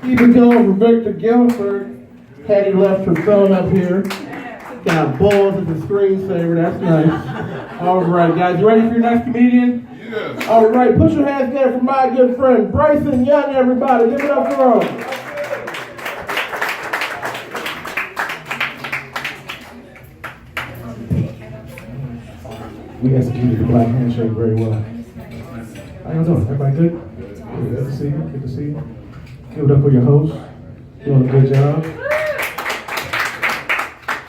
Keep it going for Victor Guilford. Hattie left her phone up here. Got balls at the screensaver, that's nice. All right, guys, you ready for your next comedian? Yes. All right, put your hands together for my good friend, Bryson Young, everybody. Give it up for him. We executed the black handshake very well. How y'all doing? Everybody good? Good to see you. Good to see you. Give it up for your host. Doing a good job.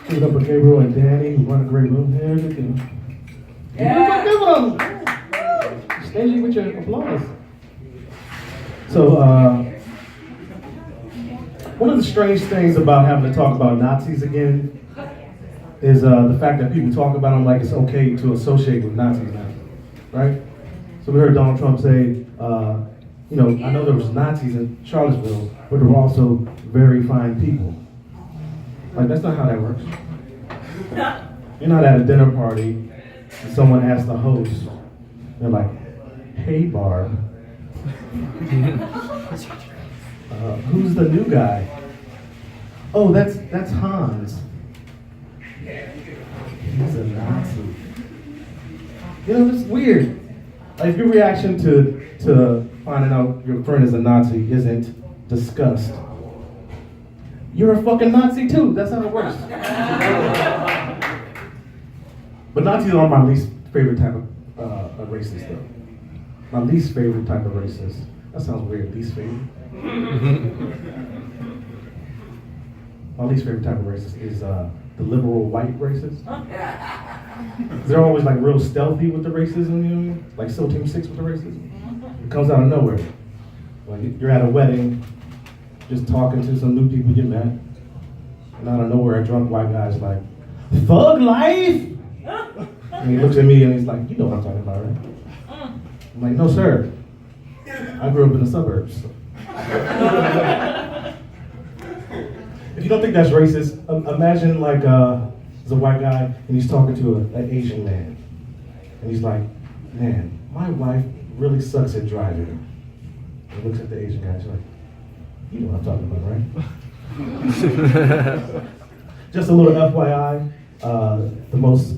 Give it up for Gabriel and Danny, who run a great room here. Yeah. Give them. Staging with your applause. So, one of the strange things about having to talk about Nazis again is the fact that people talk about them like it's okay to associate with Nazis now, right? So we heard Donald Trump say, I know there was Nazis in Charlottesville, but there were also very fine people. Like, that's not how that works. You're not at a dinner party and someone asks the host, they're like, hey Barb, who's the new guy? Oh, that's Hans. He's a Nazi. It's weird. Like, if your reaction to finding out your friend is a Nazi isn't disgust, you're a fucking Nazi too. That's how it works. But Nazis are my least favorite type of racist, though. My least favorite type of racist. That sounds weird. Least favorite. My least favorite type of racist is the liberal white racist. They're always like real stealthy with the racism, like SEAL Team 6 with the racism. It comes out of nowhere. Like, you're at a wedding, just talking to some new people you met, and out of nowhere a drunk white guy's like, thug life! And he looks at me and he's like, you know what I'm talking about, right? I'm like, no sir, I grew up in the suburbs. If you don't think that's racist, imagine like there's a white guy and he's talking to an Asian man. And he's like, man, my wife really sucks at driving. He looks at the Asian guy and he's like, you know what I'm talking about, right? Just a little FYI, the most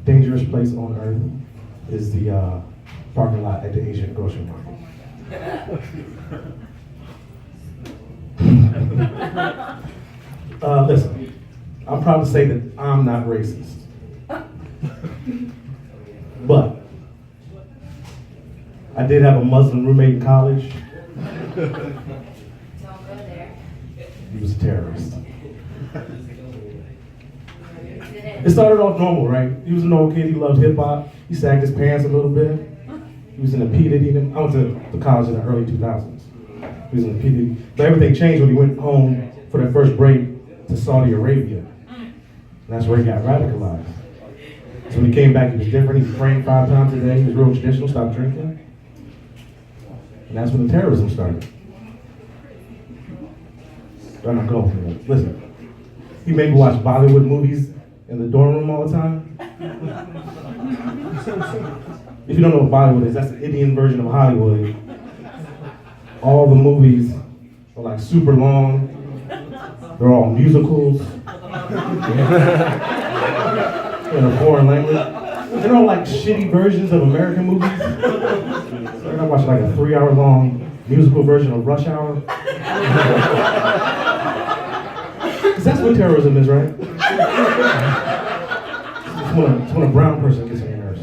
dangerous place on earth is the parking lot at the Asian grocery market. Listen, I'm proud to say that I'm not racist. But I did have a Muslim roommate in college. Don't go there. He was a terrorist. It started off normal, right? He was an old kid, he loved hip hop. He sagged his pants a little bit. He was in a P. Diddy. I went to college in the early 2000s. He was in a P. Diddy. But everything changed when he went home for that first break to Saudi Arabia. And that's where he got radicalized. So when he came back, he was different. He was praying 5 times a day. He was real traditional, stopped drinking. And that's when the terrorism started. I'm not going for it. Listen, he made me watch Bollywood movies in the dorm room all the time. If you don't know what Bollywood is, that's the Indian version of Hollywood. All the movies are like super long. They're all musicals. In a foreign language. They're all like shitty versions of American movies. So I watched like a 3-hour-long musical version of Rush Hour. Because that's what terrorism is, right? It's when a brown person gets on your nerves.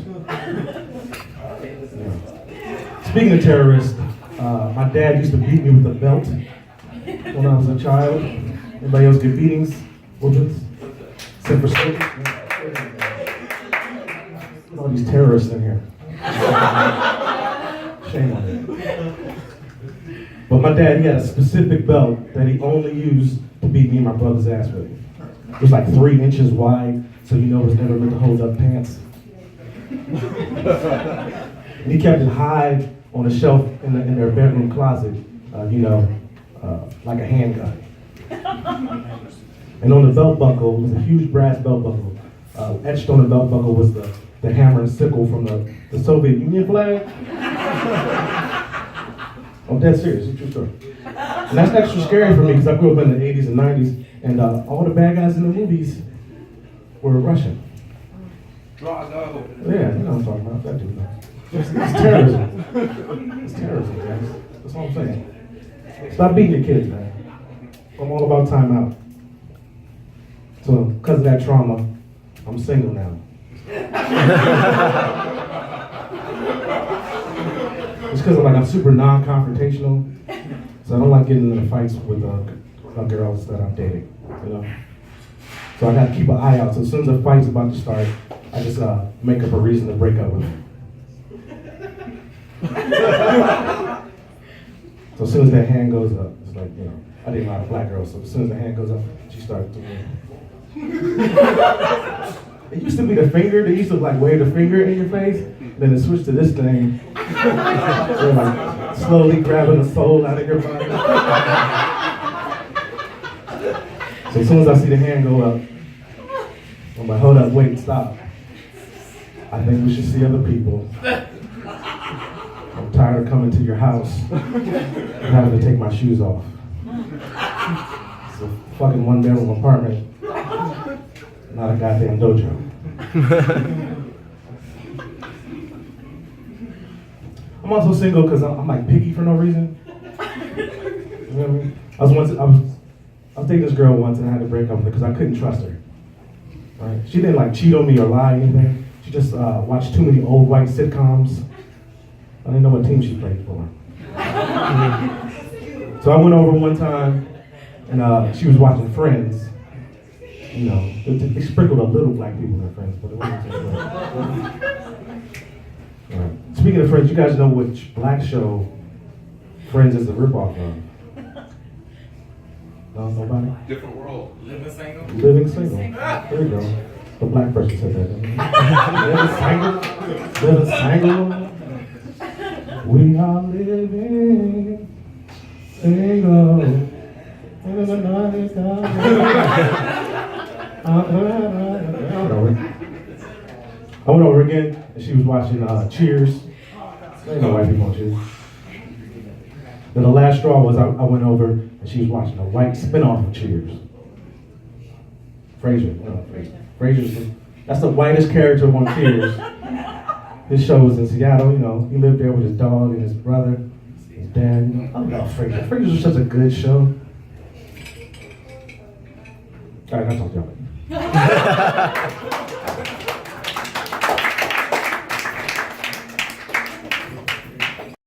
Yeah. Speaking of terrorists, my dad used to beat me with a belt when I was a child. Anybody else get beatings? Whoopings? Except for school? All these terrorists in here. Shame on them. But my dad, he had a specific belt that he only used to beat me and my brother's ass with. It was like 3 inches wide, so you know it was never meant to hold up pants. And he kept it high on a shelf in their bedroom closet, like a handgun. And on the belt buckle was a huge brass belt buckle. Etched on the belt buckle was the hammer and sickle from the Soviet Union flag. I'm dead serious, it's a true story. And that's extra scary for me because I grew up in the 80s and 90s, and all the bad guys in the movies were Russian. Yeah, you know what I'm talking about. That dude. It's terrorism. It's terrorism, guys. That's all I'm saying. Stop beating your kids, man. I'm all about time out. So, because of that trauma, I'm single now. It's because I'm super non-confrontational, so I don't like getting into fights with girls that I'm dating, you know? So I gotta keep an eye out, so as soon as the fight's about to start, I just make up a reason to break up with her. So as soon as that hand goes up, it's like, you know, I date a lot of black girls, so as soon as the hand goes up, she starts doing it. It used to be the finger, they used to wave the finger in your face, then it switched to this thing. They're slowly grabbing the soul out of your body. So as soon as I see the hand go up, I'm like, hold up, wait, stop. I think we should see other people. I'm tired of coming to your house and having to take my shoes off. It's a fucking one-bedroom apartment, not a goddamn dojo. I'm also single because I'm picky for no reason. You know what I mean? I was dating this girl once and I had to break up with her because I couldn't trust her. Right? She didn't cheat on me or lie or anything. She just watched too many old white sitcoms. I didn't know what team she played for. So I went over one time and she was watching Friends. You know, they sprinkled a little black people in their Friends, but it wasn't so good. Right. Speaking of Friends, you guys know which black show Friends is a ripoff of? No, nobody? Different world. Living single? Living single. There you go. The black person said that. Living single. We are living single. I went over again and she was watching Cheers. There ain't no white people on Cheers. Then the last straw was I went over and she was watching a white spinoff of Cheers. Frasier. Frasier. That's the whitest character on Cheers. His show was in Seattle, you know. He lived there with his dog and his brother, his dad. You know, I love Frasier. Frasier was such a good show. All right, I'll talk to y'all later.